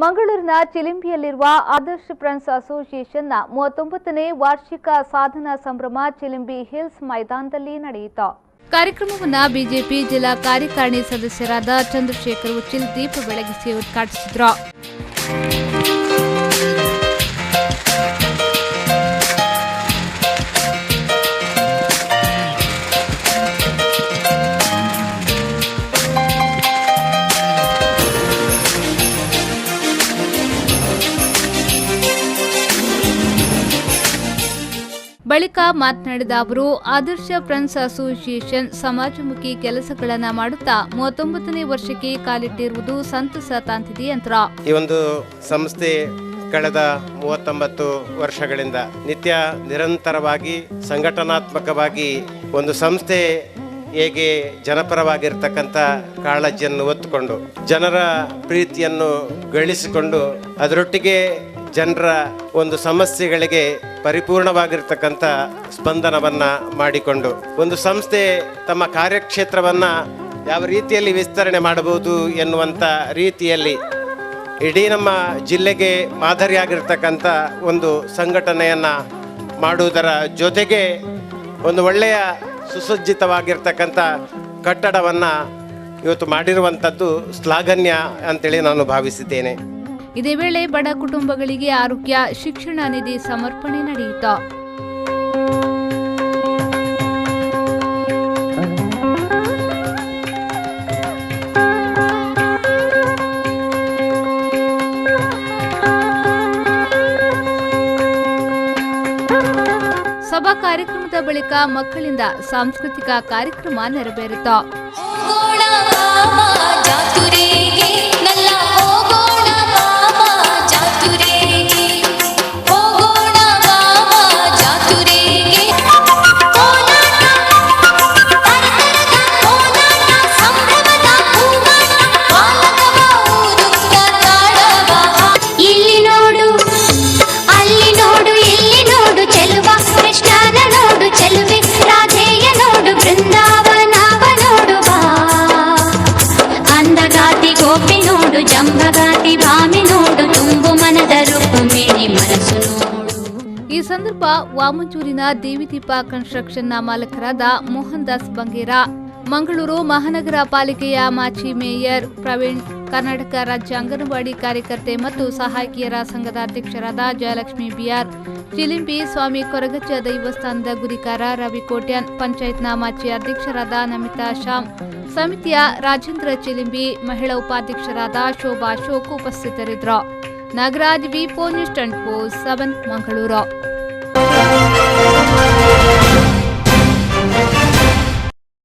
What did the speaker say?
ಮಂಗಳೂರಿನ ಚಿಲಿಂಬಿಯಲ್ಲಿರುವ ಆದರ್ಶ ಫ್ರೆಂಡ್ಸ್ ಅಸೋಸಿಯೇಷನ್ನ 39ನೇ ವಾರ್ಷಿಕ ಸಾಧನಾ ಸಂಭ್ರಮ ಚಿಲಿಂಬಿ ಹಿಲ್ಸ್ ಮೈದಾನದಲ್ಲಿ ನಡೆಯಿತು. ಕಾರ್ಯಕ್ರಮವನ್ನು ಬಿಜೆಪಿ ಜಿಲ್ಲಾ ಕಾರ್ಯಕಾರಿಣಿ ಸದಸ್ಯರಾದ ಚಂದ್ರಶೇಖರ್ ಉಚ್ಚಿಲ್ ದೀಪ ಬೆಳಗಿಸಿ ಉದ್ಘಾಟಿಸಿದರು. ಬಳಿಕ ಮಾತನಾಡಿದ ಅವರು, ಆದರ್ಶ ಫ್ರೆಂಡ್ಸ್ ಅಸೋಸಿಯೇಷನ್ ಸಮಾಜಮುಖಿ ಕೆಲಸಗಳನ್ನು ಮಾಡುತ್ತಾ 39ನೇ ವರ್ಷಕ್ಕೆ ಕಾಲಿಟ್ಟಿರುವುದು ಸಂತಸ ತಂದಿದೆ ಎಂದರು. ಈ ಒಂದು ಸಂಸ್ಥೆ ಕಳೆದ 39 ವರ್ಷಗಳಿಂದ ನಿತ್ಯ ನಿರಂತರವಾಗಿ ಸಂಘಟನಾತ್ಮಕವಾಗಿ ಒಂದು ಸಂಸ್ಥೆ ಹೇಗೆ ಜನಪರವಾಗಿರ್ತಕ್ಕಂಥ ಕಾಳಜಿಯನ್ನು ಹೊತ್ತುಕೊಂಡು ಜನರ ಪ್ರೀತಿಯನ್ನು ಗಳಿಸಿಕೊಂಡು ಅದರೊಟ್ಟಿಗೆ ಜನರ ಒಂದು ಸಮಸ್ಯೆಗಳಿಗೆ ಪರಿಪೂರ್ಣವಾಗಿರ್ತಕ್ಕಂಥ ಸ್ಪಂದನವನ್ನು ಮಾಡಿಕೊಂಡು ಒಂದು ಸಂಸ್ಥೆ ತಮ್ಮ ಕಾರ್ಯಕ್ಷೇತ್ರವನ್ನು ಯಾವ ರೀತಿಯಲ್ಲಿ ವಿಸ್ತರಣೆ ಮಾಡಬಹುದು ಎನ್ನುವಂಥ ರೀತಿಯಲ್ಲಿ ಇಡೀ ನಮ್ಮ ಜಿಲ್ಲೆಗೆ ಮಾದರಿಯಾಗಿರ್ತಕ್ಕಂಥ ಒಂದು ಸಂಘಟನೆಯನ್ನು ಮಾಡುವುದರ ಜೊತೆಗೆ ಒಂದು ಒಳ್ಳೆಯ ಸುಸಜ್ಜಿತವಾಗಿರ್ತಕ್ಕಂಥ ಕಟ್ಟಡವನ್ನು ಇವತ್ತು ಮಾಡಿರುವಂಥದ್ದು ಶ್ಲಾಘನೀಯ ಅಂತೇಳಿ ನಾನು ಭಾವಿಸಿದ್ದೇನೆ. ಇದೇ ವೇಳೆ ಬಡ ಕುಟುಂಬಗಳಿಗೆ ಆರೋಗ್ಯ ಶಿಕ್ಷಣ ನಿಧಿ ಸಮರ್ಪಣೆ ನಡೆಯಿತು. ಸಭಾ ಕಾರ್ಯಕ್ರಮದ ಬಳಿಕ ಮಕ್ಕಳಿಂದ ಸಾಂಸ್ಕೃತಿಕ ಕಾರ್ಯಕ್ರಮ ನೆರವೇರಿತು. ಈ ಸಂದರ್ಭ ವಾಮಂಚೂರಿನ ದೇವಿದೀಪ ಕನ್ಸ್ಟ್ರಕ್ಷನ್ನ ಮಾಲಕರಾದ ಮೋಹನ್ ದಾಸ್ ಬಂಗೇರ, ಮಂಗಳೂರು ಮಹಾನಗರ ಪಾಲಿಕೆಯ ಮಾಜಿ ಮೇಯರ್ ಪ್ರವೀಣ್, ಕರ್ನಾಟಕ ರಾಜ್ಯ ಅಂಗನವಾಡಿ ಕಾರ್ಯಕರ್ತೆ ಮತ್ತು ಸಹಾಯಕಿಯರ ಸಂಘದ ಅಧ್ಯಕ್ಷರಾದ ಜಯಲಕ್ಷ್ಮಿ ಬಿಆರ್, ಚಿಲಿಂಬಿ ಸ್ವಾಮಿ ಕೊರಗಜ್ಜ ದೈವಸ್ಥಾನದ ಗುರಿಕಾರ ರವಿ ಕೋಟ್ಯಾನ್, ಪಂಚಾಯತ್ನ ಮಾಜಿ ಅಧ್ಯಕ್ಷರಾದ ನಮಿತಾ ಶ್ಯಾಮ್, ಸಮಿತಿಯ ರಾಜೇಂದ್ರ ಚಿಲಿಂಬಿ, ಮಹಿಳಾ ಉಪಾಧ್ಯಕ್ಷರಾದ ಶೋಭಾ ಅಶೋಕ್ ಉಪಸ್ಥಿತರಿದ್ದರು. ನಾಗರಾಜ್ ವಿ4 ನ್ಯೂಸ್ 24/7 ಮಂಗಳೂರು.